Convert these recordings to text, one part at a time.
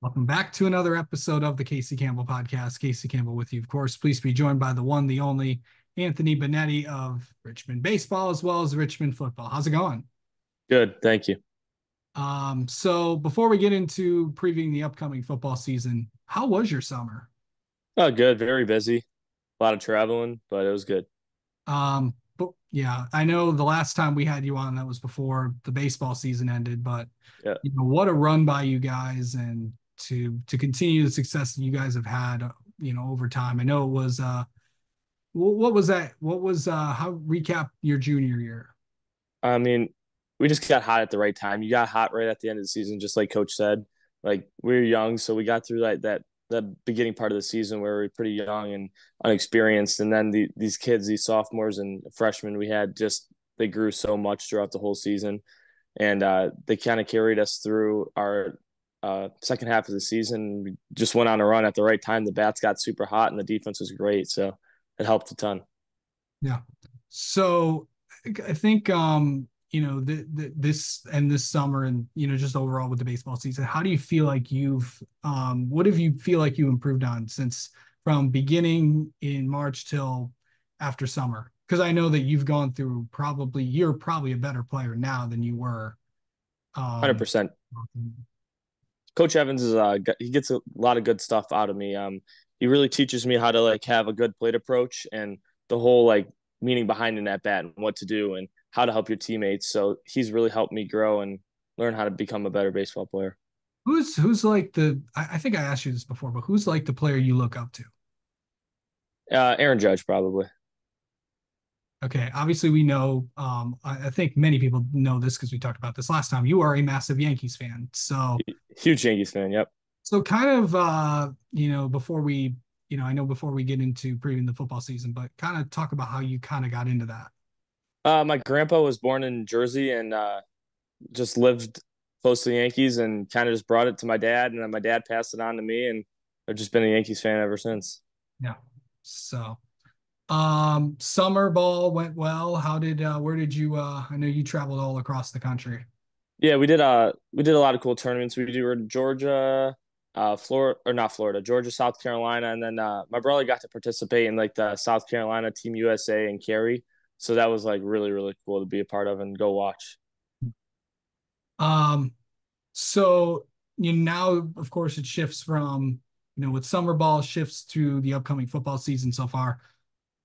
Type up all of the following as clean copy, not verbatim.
Welcome back to another episode of the Casey Campbell podcast. Casey Campbell with you, of course. Please be joined by the one, the only Anthony Bonnetti of Richmond baseball as well as Richmond football. How's it going? Good, thank you. So before we get into previewing the upcoming football season, how was your summer? Oh, good. Very busy. A lot of traveling, but it was good. But yeah, I know the last time we had you on that was before the baseball season ended, but Yeah. what a run by you guys and to continue the success that you guys have had, over time. I know it was what was that? What was how recap your junior year? I mean, we just got hot at the right time. You got hot right at the end of the season, just like Coach said. Like we were young, so we got through that beginning part of the season where we were pretty young and unexperienced, and then these kids, these sophomores and freshmen, we had just they grew so much throughout the whole season, and they kind of carried us through our second half of the season. We just went on a run at the right time. The bats got super hot, and the defense was great, so it helped a ton. Yeah. So I think this summer and just overall with the baseball season, how do you feel like what have you feel like you improved on since from beginning in March till after summer? Because I know that you're probably a better player now than you were. 100%. Um, Coach Evans is he gets a lot of good stuff out of me. He really teaches me how to like have a good plate approach and the whole like meaning behind an at bat and what to do and how to help your teammates. So he's really helped me grow and learn how to become a better baseball player. who's like I think I asked you this before, but who's like the player you look up to? Aaron Judge probably. Okay, obviously we know. I think many people know this because we talked about this last time. You are a massive Yankees fan, Huge Yankees fan. Yep. so kind of before we, I know before we get into previewing the football season, but kind of talk about how you kind of got into that. My grandpa was born in Jersey and just lived close to the Yankees and kind of just brought it to my dad, and then my dad passed it on to me, and I've just been a Yankees fan ever since. Yeah. So, summer ball went well. Where did you? I know you traveled all across the country. Yeah, we did a lot of cool tournaments. We were in Georgia, Florida or not Florida, Georgia, South Carolina, and then my brother got to participate in like the South Carolina Team USA and carry. So that was like really really cool to be a part of and go watch. Um, so now, of course, it shifts from with summer ball shifts to the upcoming football season so far.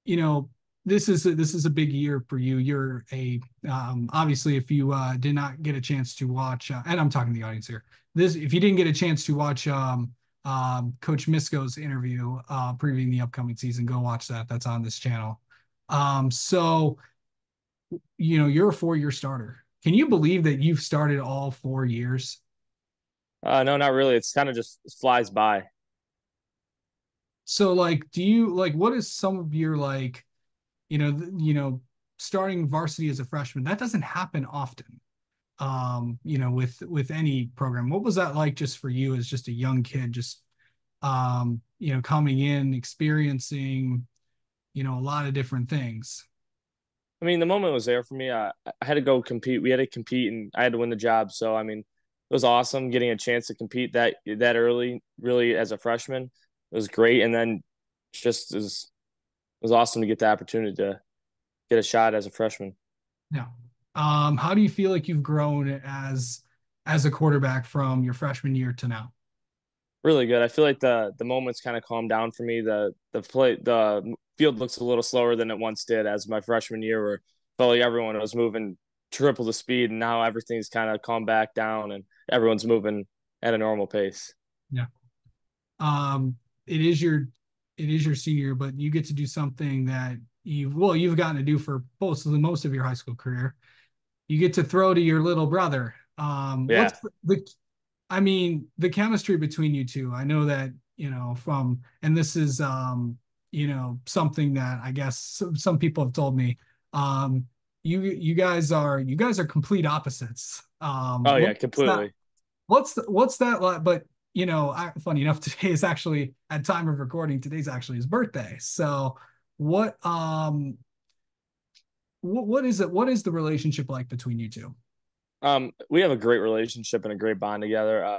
you know, this is a big year for you. You're a obviously if you did not get a chance to watch, and I'm talking to the audience here. This if you didn't get a chance to watch Coach Misko's interview previewing the upcoming season, go watch that. That's on this channel. So you're a 4-year starter. Can you believe that you've started all 4 years? No, not really. It's kind of just flies by. So like, do you like what is some of your like starting varsity as a freshman? That doesn't happen often. With any program. What was that like just for you as just a young kid, just coming in, experiencing, a lot of different things. I mean, the moment was there for me. I had to go compete. We had to compete, and I had to win the job. So I mean, it was awesome getting a chance to compete that early. Really, as a freshman, it was great. And then just it was awesome to get the opportunity to get a shot as a freshman. Yeah. How do you feel like you've grown as a quarterback from your freshman year to now? Really good. I feel like the moments kind of calmed down for me. The field looks a little slower than it once did as my freshman year, where felt like everyone was moving triple the speed, and now everything's kind of calmed back down, and everyone's moving at a normal pace. Yeah. Um, it is your senior, but you get to do something that you've gotten to do for most of your high school career. You get to throw to your little brother. Yeah. What's I mean, the chemistry between you two. I know that, and this is, something that I guess some people have told me. You guys are complete opposites. Oh yeah, completely. What's that like? But funny enough, today is actually at time of recording. Today's actually his birthday. So what, what is it? What is the relationship like between you two? We have a great relationship and a great bond together.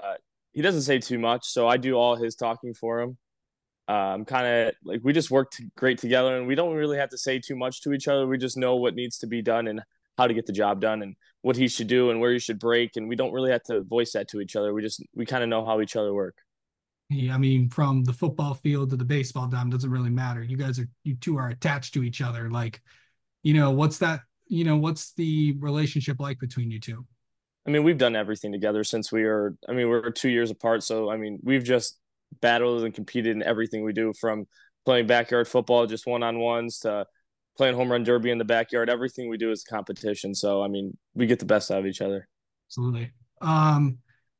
he doesn't say too much, so I do all his talking for him. Kind of like we just work great together, and we don't really have to say too much to each other. We just know what needs to be done and how to get the job done, and what he should do and where he should break. And we don't really have to voice that to each other. We kind of know how each other work. Yeah, I mean, from the football field to the baseball diamond doesn't really matter. You two are attached to each other. Like, what's that? What's the relationship like between you two? I mean, we've done everything together since we were. I mean, we're 2 years apart, so I mean, we've just battled and competed in everything we do, from playing backyard football, just one on ones, to playing home run derby in the backyard. Everything we do is a competition. So I mean, we get the best out of each other. Absolutely.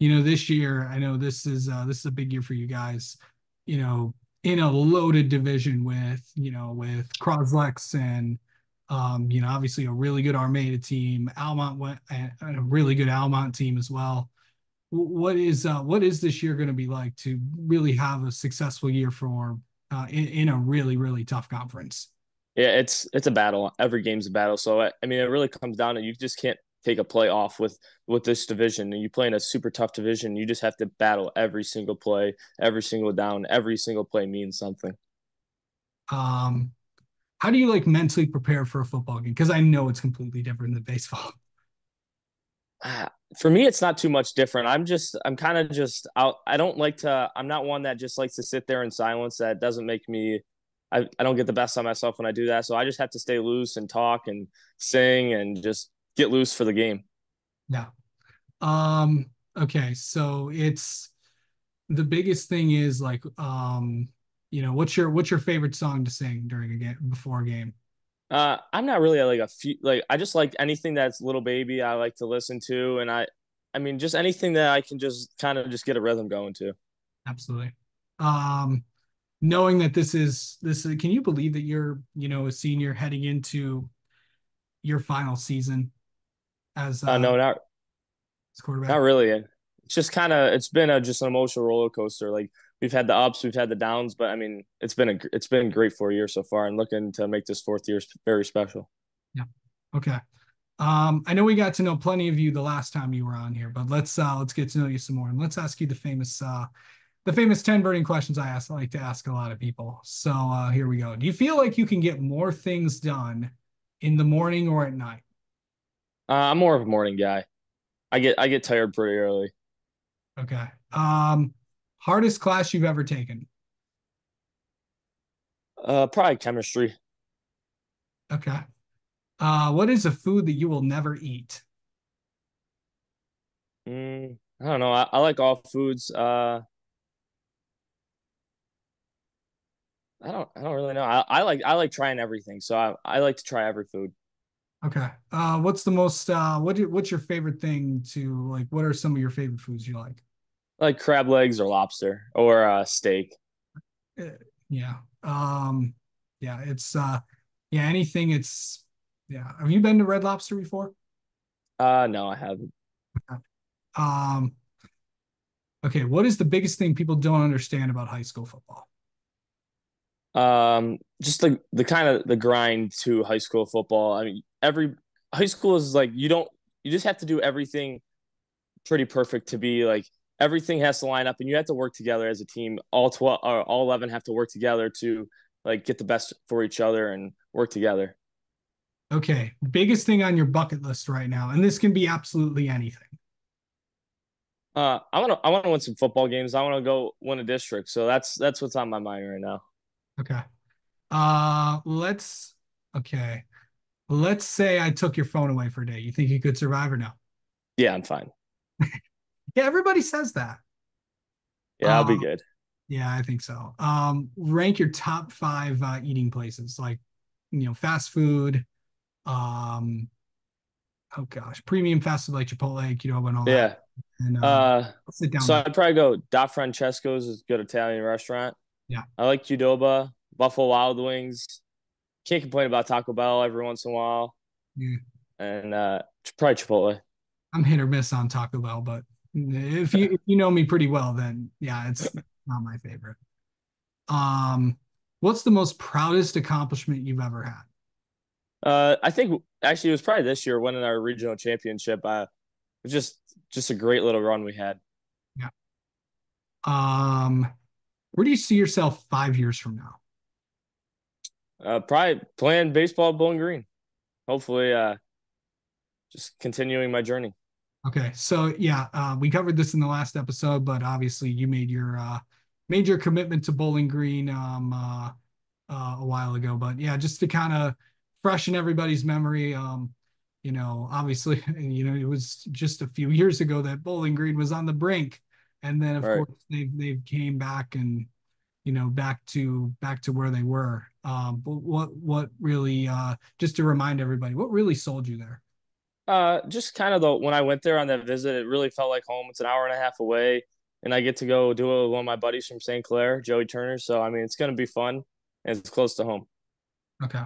This year, I know this is a big year for you guys. You know, in a loaded division with Croslex and obviously a really good Armada team. Almont went and a really good Almont team as well. What is this year going to be like to really have a successful year for in a really really tough conference? Yeah, it's a battle. Every game's a battle. So I mean, it really comes down to you just can't take a play off with this division. And you play in a super tough division. You just have to battle every single play, every single down, every single play means something. Um, how do you like mentally prepare for a football game? Because I know it's completely different than baseball. For me, it's not too much different. I'm kind of just out. I don't like to. I'm not one that just likes to sit there in silence. That doesn't make me. I don't get the best of myself when I do that. So I just have to stay loose and talk and sing and just get loose for the game. Yeah. Okay, so it's the biggest thing is like what's your favorite song to sing during a game before a game? I'm not really like a few, like I just like anything that's Little Baby. I like to listen to, and I mean, just anything that I can just kind of just get a rhythm going to. Absolutely. Um, Knowing that this is, can you believe that you're, a senior heading into your final season as No, as not quarterback? really. It's just kind of it's been just an emotional roller coaster. Like we've had the ups, we've had the downs, but I mean, it's been great for a year so far, and looking to make this fourth year very special. Yeah. Okay. I know we got to know plenty of you the last time you were on here, but let's get to know you some more, and let's ask you the famous 10 burning questions I like to ask a lot of people. So here we go. Do you feel like you can get more things done in the morning or at night? I'm more of a morning guy. I get tired pretty early. Okay. Hardest class you've ever taken? Probably chemistry. Okay. What is a food that you will never eat? I don't know. I like all foods. I don't really know. I like trying everything. So I like to try every food. Okay. What's your favorite thing to like? What are some of your favorite foods you like? I like crab legs or lobster or steak. Uh, yeah. Yeah, yeah, anything it's yeah. Have you been to Red Lobster before? No, I haven't. Um, okay, what is the biggest thing people don't understand about high school football? Just the kind of the grind to high school football. I mean, every high school is like you just have to do everything pretty perfect to be like everything has to line up, and you have to work together as a team. All 12 or all 11 have to work together to like get the best for each other and work together. Okay, biggest thing on your bucket list right now, and this can be absolutely anything. I want to win some football games. I want to go win a district. So that's what's on my mind right now. Okay. Let's okay. Let's say I took your phone away for a day. You think you could survive or no? Yeah, I'm fine. Yeah, everybody says that. Yeah, I'll Uh, be good. yeah, I think so. Rank your top five eating places, like fast food. Um, oh gosh, premium fast food like Chipotle, and all that. Yeah. And Uh, I'll sit down so there. I'd probably go Da Francesco's is a good Italian restaurant. Yeah. I like Qdoba, Buffalo Wild Wings. Can't complain about Taco Bell every once in a while, Yeah. and probably Chipotle. I'm hit or miss on Taco Bell, but if you know me pretty well, then yeah, it's not my favorite. Um, what's the most proudest accomplishment you've ever had? I think actually it was probably this year winning our regional championship. It was just a great little run we had. Yeah. Um, where do you see yourself 5 years from now? Probably playing baseball at Bowling Green. Hopefully, just continuing my journey. Okay, so yeah, we covered this in the last episode, but obviously you made your commitment to Bowling Green a while ago. But yeah, just to kind of freshen everybody's memory, obviously, it was just a few years ago that Bowling Green was on the brink, and then of All right. course they've came back and back to where they were. But what really just to remind everybody, what really sold you there? Just kind of though, when I went there on that visit, it really felt like home. It's an hour and a half away, and I get to go do it with one of my buddies from St. Clair, Joey Turner. So I mean, it's gonna be fun, and it's close to home. Okay.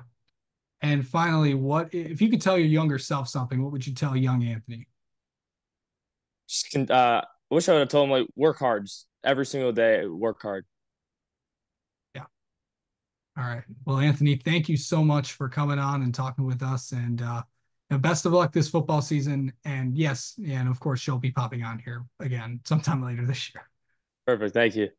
And finally, what if you could tell your younger self something, what would you tell young Anthony? I wish I would have told him like work hard just every single day, work hard. Yeah. All right. Well, Anthony, thank you so much for coming on and talking with us. And best of luck this football season. And yes, and of course, you'll be popping on here again sometime later this year. Perfect. Thank you.